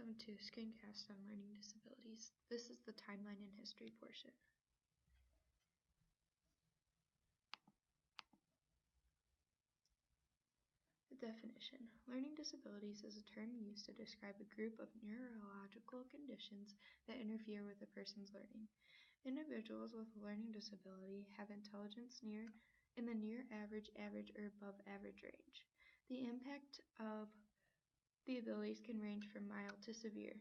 Welcome to Screencast on Learning Disabilities. This is the timeline and history portion. The definition. Learning disabilities is a term used to describe a group of neurological conditions that interfere with a person's learning. Individuals with a learning disability have intelligence in the near average, average, or above average range. The impact of the abilities can range from mild to severe.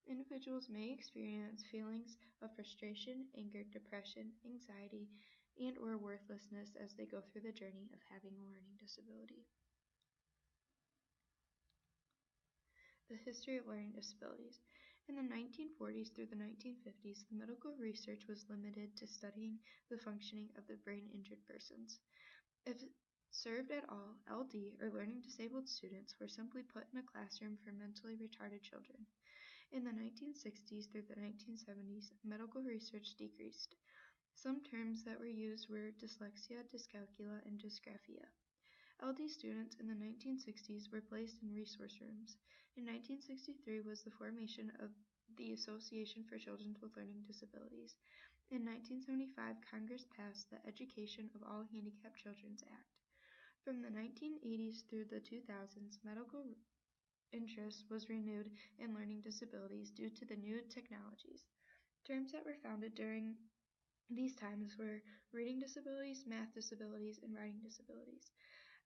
Individuals may experience feelings of frustration, anger, depression, anxiety, and or worthlessness as they go through the journey of having a learning disability. The history of learning disabilities. In the 1940s through the 1950s, the medical research was limited to studying the functioning of the brain-injured persons. If served at all, LD, or learning disabled students, were simply put in a classroom for mentally retarded children. In the 1960s through the 1970s, medical research decreased. Some terms that were used were dyslexia, dyscalculia, and dysgraphia. LD students in the 1960s were placed in resource rooms. In 1963 was the formation of the Association for Children with Learning Disabilities. In 1975, Congress passed the Education of All Handicapped Children Act. From the 1980s through the 2000s, medical interest was renewed in learning disabilities due to the new technologies. Terms that were founded during these times were reading disabilities, math disabilities, and writing disabilities.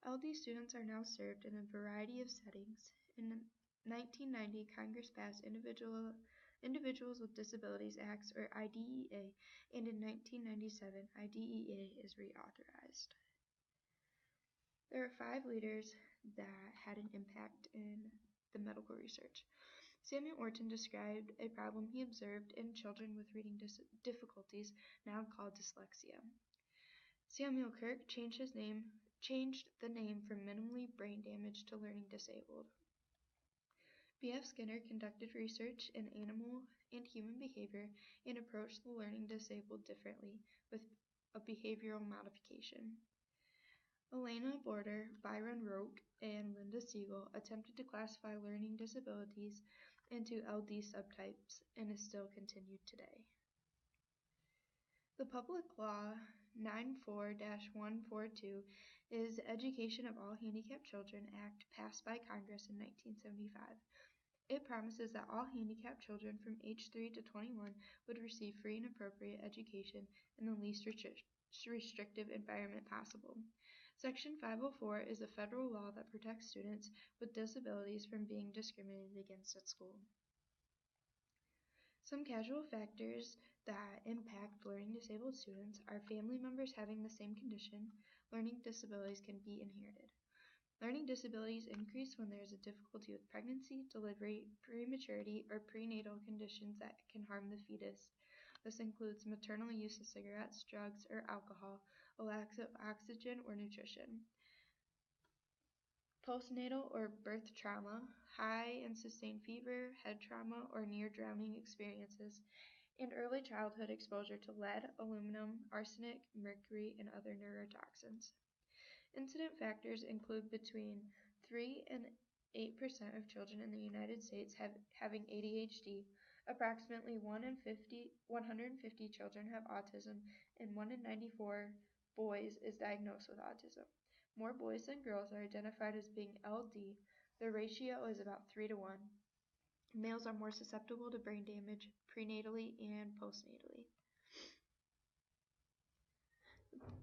LD students are now served in a variety of settings. In 1990, Congress passed Individuals with Disabilities Acts, or IDEA, and in 1997, IDEA is reauthorized. There are 5 leaders that had an impact in the medical research. Samuel Orton described a problem he observed in children with reading difficulties, now called dyslexia. Samuel Kirk changed the name from minimally brain damaged to learning disabled. B.F. Skinner conducted research in animal and human behavior and approached the learning disabled differently with a behavioral modification. Elena Border, Byron Roque, and Linda Siegel attempted to classify learning disabilities into LD subtypes and is still continued today. The Public Law 94-142 is the Education of All Handicapped Children Act passed by Congress in 1975. It promises that all handicapped children from age 3 to 21 would receive free and appropriate education in the least restrictive environment possible. Section 504 is a federal law that protects students with disabilities from being discriminated against at school. Some casual factors that impact learning disabled students are family members having the same condition. Learning disabilities can be inherited. Learning disabilities increase when there is a difficulty with pregnancy, delivery, prematurity, or prenatal conditions that can harm the fetus. This includes maternal use of cigarettes, drugs, or alcohol, a lack of oxygen or nutrition. Postnatal or birth trauma, high and sustained fever, head trauma, or near-drowning experiences, and early childhood exposure to lead, aluminum, arsenic, mercury, and other neurotoxins. Incident factors include between 3 and 8% of children in the United States having ADHD, approximately 1 in 150 children have autism, and 1 in 94 boys is diagnosed with autism. More boys than girls are identified as being LD. The ratio is about 3 to 1. Males are more susceptible to brain damage prenatally and postnatally.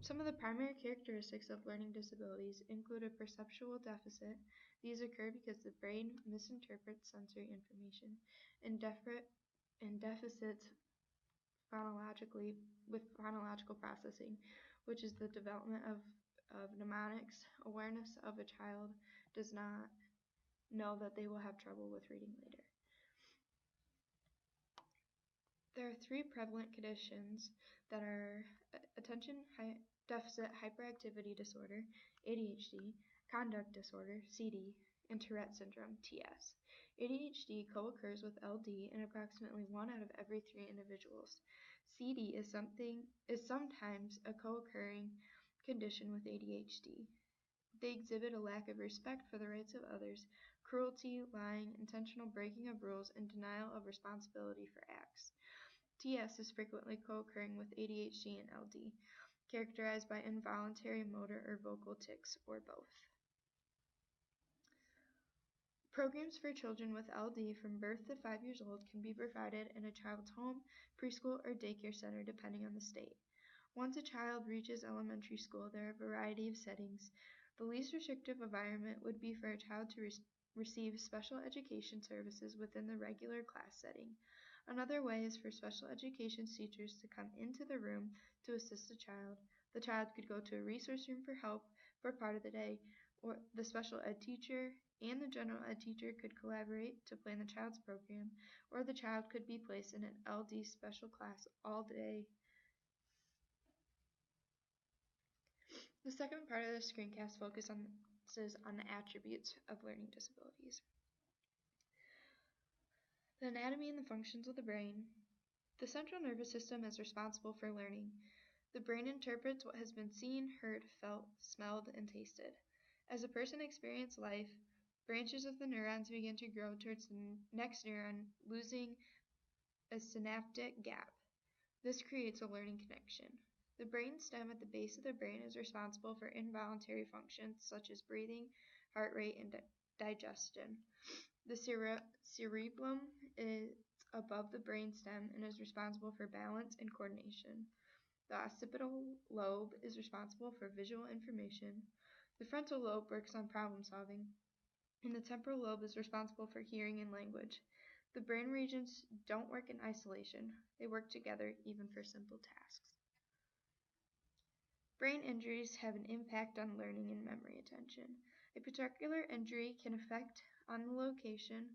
Some of the primary characteristics of learning disabilities include a perceptual deficit. These occur because the brain misinterprets sensory information, and deficits with phonological processing, which is the development of mnemonics. Awareness of a child does not know that they will have trouble with reading later. There are 3 prevalent conditions that are attention deficit hyperactivity disorder, ADHD, conduct disorder, CD, and Tourette syndrome, TS. ADHD co-occurs with LD in approximately 1 out of every 3 individuals. CD is sometimes a co-occurring condition with ADHD. They exhibit a lack of respect for the rights of others, cruelty, lying, intentional breaking of rules, and denial of responsibility for acts. TS is frequently co-occurring with ADHD and LD, characterized by involuntary motor or vocal tics, or both. Programs for children with LD from birth to 5 years old can be provided in a child's home, preschool, or daycare center depending on the state. Once a child reaches elementary school, there are a variety of settings. The least restrictive environment would be for a child to receive special education services within the regular class setting. Another way is for special education teachers to come into the room to assist the child. The child could go to a resource room for help for part of the day, or the special ed teacher and the general ed teacher could collaborate to plan the child's program, or the child could be placed in an LD special class all day. The second part of the screencast focuses on the attributes of learning disabilities. The anatomy and the functions of the brain. The central nervous system is responsible for learning. The brain interprets what has been seen, heard, felt, smelled, and tasted. As a person experiences life, branches of the neurons begin to grow towards the next neuron, losing a synaptic gap. This creates a learning connection. The brain stem at the base of the brain is responsible for involuntary functions such as breathing, heart rate, and digestion. The cerebellum is above the brain stem and is responsible for balance and coordination. The occipital lobe is responsible for visual information. The frontal lobe works on problem solving, and the temporal lobe is responsible for hearing and language. The brain regions don't work in isolation. They work together even for simple tasks. Brain injuries have an impact on learning and memory attention. A particular injury can affect on the location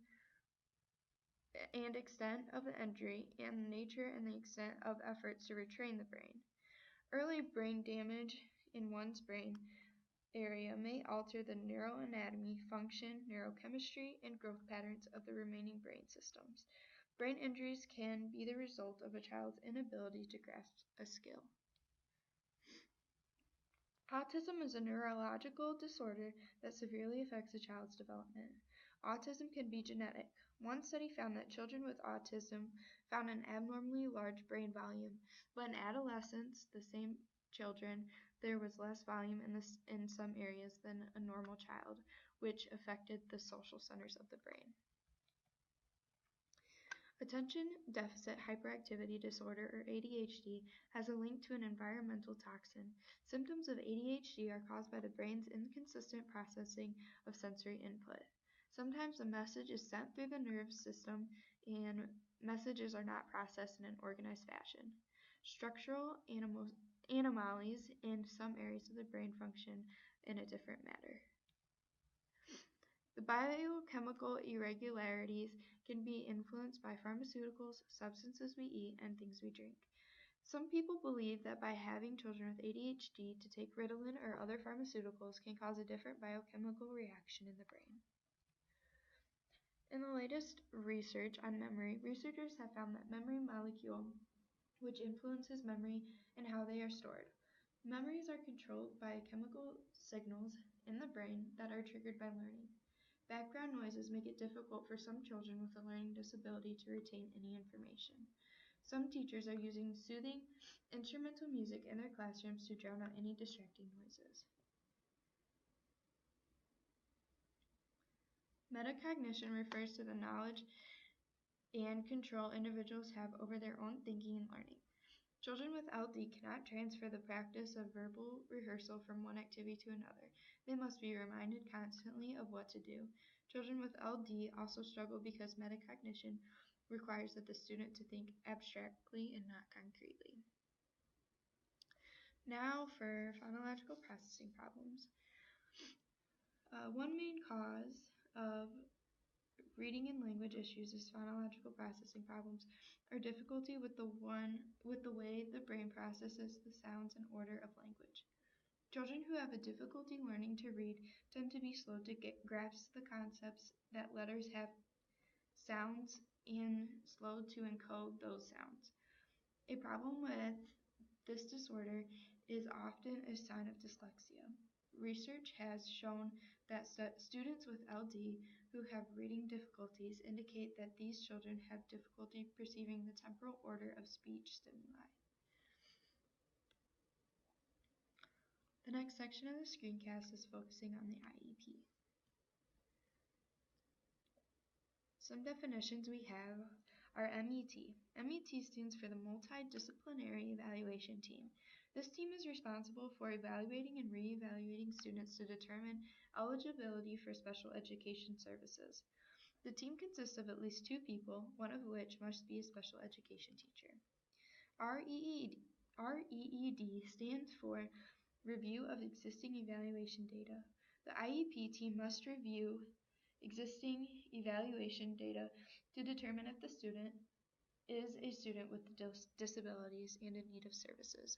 and extent of the injury and the nature and the extent of efforts to retrain the brain. Early brain damage in one's brain area may alter the neuroanatomy, function, neurochemistry, and growth patterns of the remaining brain systems. Brain injuries can be the result of a child's inability to grasp a skill. Autism is a neurological disorder that severely affects a child's development. Autism can be genetic. One study found that children with autism found an abnormally large brain volume, but in adolescents, the same children, there was less volume in some areas than a normal child, which affected the social centers of the brain. Attention deficit hyperactivity disorder, or ADHD, has a link to an environmental toxin. Symptoms of ADHD are caused by the brain's inconsistent processing of sensory input. Sometimes a message is sent through the nervous system and messages are not processed in an organized fashion. Structural anomalies in some areas of the brain function in a different manner. The biochemical irregularities can be influenced by pharmaceuticals, substances we eat, and things we drink. Some people believe that by having children with ADHD to take Ritalin or other pharmaceuticals can cause a different biochemical reaction in the brain. In the latest research on memory, researchers have found that memory molecule, which influences memory and how they are stored. Memories are controlled by chemical signals in the brain that are triggered by learning. Background noises make it difficult for some children with a learning disability to retain any information. Some teachers are using soothing instrumental music in their classrooms to drown out any distracting noises. Metacognition refers to the knowledge and control individuals have over their own thinking and learning. Children with LD cannot transfer the practice of verbal rehearsal from one activity to another. They must be reminded constantly of what to do. Children with LD also struggle because metacognition requires that the student to think abstractly and not concretely. Now for phonological processing problems. One main cause of reading and language issues is phonological processing problems, or difficulty with the way the brain processes the sounds and order of language. Children who have a difficulty learning to read tend to be slow to grasp the concepts that letters have sounds and slow to encode those sounds. A problem with this disorder is often a sign of dyslexia. research has shown that students with LD who have reading difficulties indicate that these children have difficulty perceiving the temporal order of speech stimuli. The next section of the screencast is focusing on the IEP. Some definitions we have are MET. MET stands for the Multidisciplinary Evaluation Team. This team is responsible for evaluating and re-evaluating students to determine eligibility for special education services. The team consists of at least 2 people, one of which must be a special education teacher. REED stands for Review of Existing Evaluation Data. The IEP team must review existing evaluation data to determine if the student is a student with disabilities and in need of services.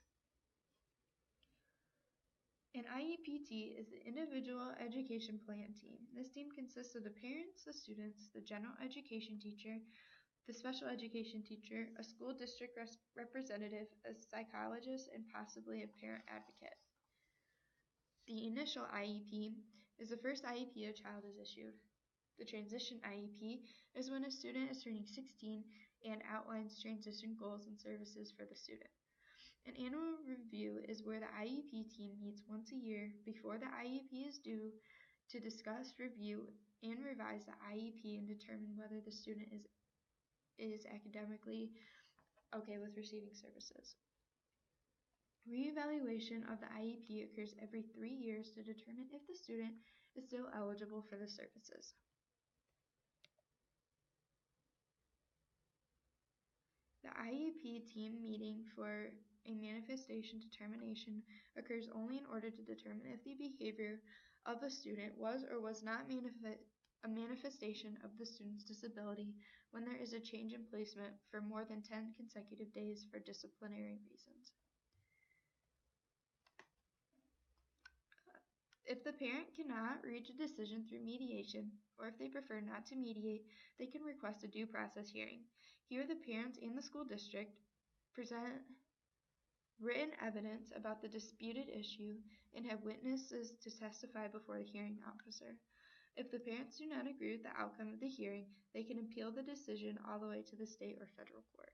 An IEPT is the Individual Education Plan Team. This team consists of the parents, the students, the general education teacher, the special education teacher, a school district representative, a psychologist, and possibly a parent advocate. The initial IEP is the first IEP a child is issued. The transition IEP is when a student is turning 16 and outlines transition goals and services for the student. An annual review is where the IEP team meets once a year before the IEP is due to discuss, review, and revise the IEP and determine whether the student is academically okay with receiving services. Reevaluation of the IEP occurs every 3 years to determine if the student is still eligible for the services. The IEP team meeting for a manifestation determination occurs only in order to determine if the behavior of a student was or was not a manifestation of the student's disability when there is a change in placement for more than 10 consecutive days for disciplinary reasons. If the parent cannot reach a decision through mediation, or if they prefer not to mediate, they can request a due process hearing. Here, the parents and the school district present written evidence about the disputed issue and have witnesses to testify before the hearing officer. If the parents do not agree with the outcome of the hearing, they can appeal the decision all the way to the state or federal court.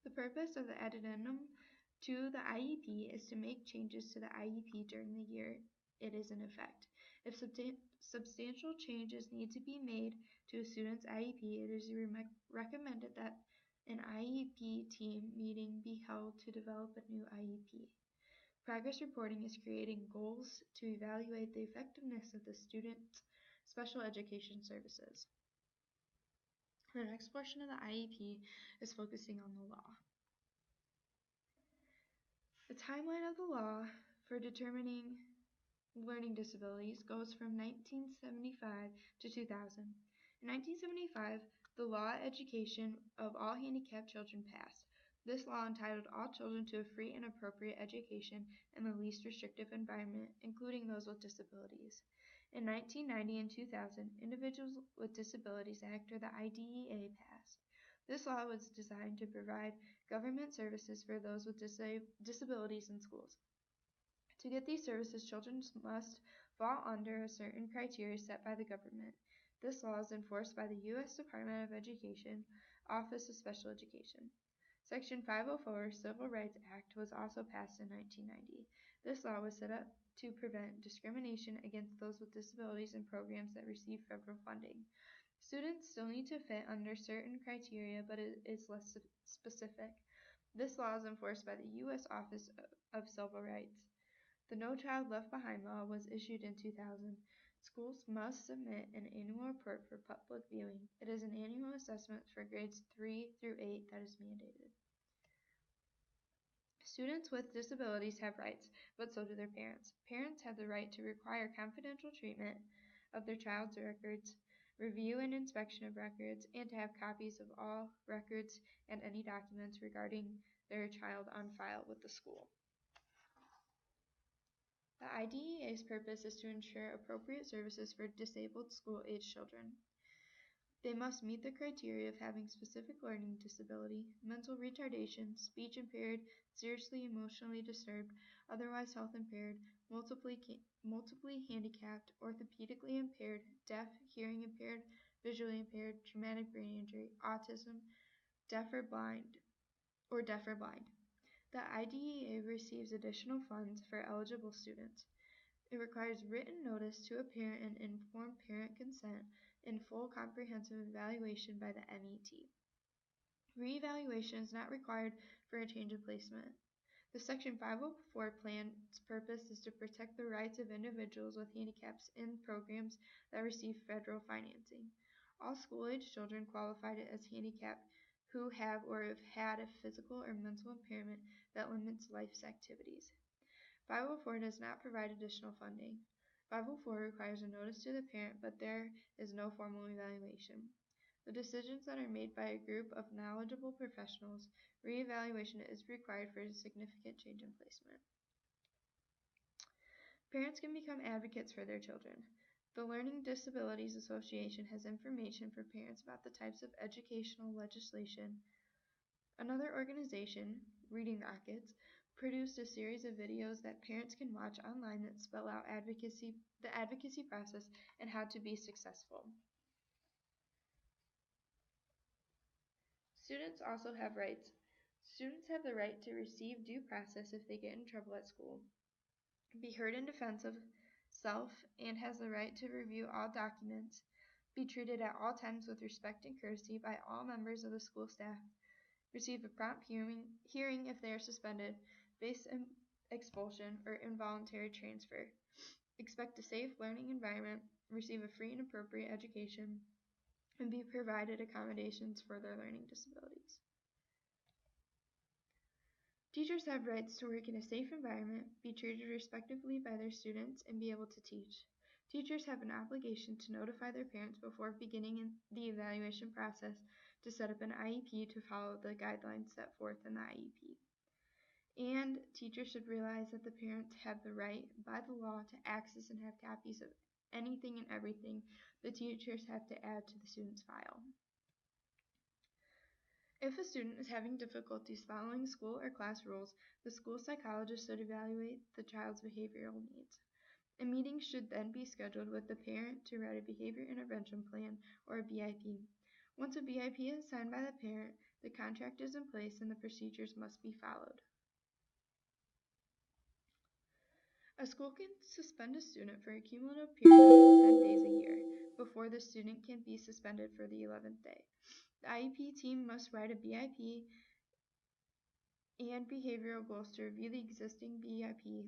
The purpose of the addendum to the IEP is to make changes to the IEP during the year it is in effect. If substantial changes need to be made to a student's IEP, it is recommended that an IEP team meeting be held to develop a new IEP. Progress reporting is creating goals to evaluate the effectiveness of the student's special education services. The next portion of the IEP is focusing on the law. The timeline of the law for determining learning disabilities goes from 1975 to 2000. In 1975, the Law Education of All Handicapped Children passed. This law entitled all children to a free and appropriate education in the least restrictive environment, including those with disabilities. In 1990 and 2000, Individuals with Disabilities Act, or the IDEA, passed. This law was designed to provide government services for those with disabilities in schools. To get these services, children must fall under a certain criteria set by the government. This law is enforced by the U.S. Department of Education, Office of Special Education. Section 504 Civil Rights Act was also passed in 1990. This law was set up to prevent discrimination against those with disabilities in programs that receive federal funding. Students still need to fit under certain criteria, but it is less specific. This law is enforced by the U.S. Office of Civil Rights. The No Child Left Behind law was issued in 2000. Schools must submit an annual report for public viewing. It is an annual assessment for grades 3 through 8 that is mandated. Students with disabilities have rights, but so do their parents. Parents have the right to require confidential treatment of their child's records, review and inspection of records, and to have copies of all records and any documents regarding their child on file with the school. The IDEA's purpose is to ensure appropriate services for disabled school-age children. They must meet the criteria of having specific learning disability, mental retardation, speech impaired, seriously emotionally disturbed, otherwise health impaired, multiply handicapped, orthopedically impaired, deaf, hearing impaired, visually impaired, traumatic brain injury, autism, deaf or blind, deaf or blind. The IDEA receives additional funds for eligible students. It requires written notice to a parent and informed parent consent and full comprehensive evaluation by the MET. Reevaluation is not required for a change of placement. The Section 504 plan's purpose is to protect the rights of individuals with handicaps in programs that receive federal financing. All school-age children qualified as handicapped who have or have had a physical or mental impairment that limits life's activities. 504 does not provide additional funding. 504 requires a notice to the parent, but there is no formal evaluation. The decisions that are made by a group of knowledgeable professionals, reevaluation is required for a significant change in placement. Parents can become advocates for their children. The Learning Disabilities Association has information for parents about the types of educational legislation. Another organization, Reading Rockets, produced a series of videos that parents can watch online that spell out the advocacy process and how to be successful. Students also have rights. Students have the right to receive due process if they get in trouble at school, be heard in defense of self, and has the right to review all documents, be treated at all times with respect and courtesy by all members of the school staff, receive a prompt hearing if they are suspended, face expulsion, or involuntary transfer, expect a safe learning environment, receive a free and appropriate education, and be provided accommodations for their learning disabilities. Teachers have rights to work in a safe environment, be treated respectfully by their students, and be able to teach. Teachers have an obligation to notify their parents before beginning the evaluation process to set up an IEP to follow the guidelines set forth in the IEP. And teachers should realize that the parents have the right by the law to access and have copies of anything and everything the teachers have to add to the student's file. If a student is having difficulties following school or class rules, the school psychologist should evaluate the child's behavioral needs. A meeting should then be scheduled with the parent to write a behavior intervention plan or a BIP. Once a BIP is signed by the parent, the contract is in place and the procedures must be followed. A school can suspend a student for a cumulative period of 10 days a year before the student can be suspended for the 11th day. The IEP team must write a BIP and behavioral goals to review the existing BIP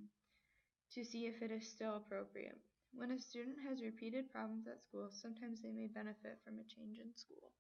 to see if it is still appropriate. When a student has repeated problems at school, sometimes they may benefit from a change in school.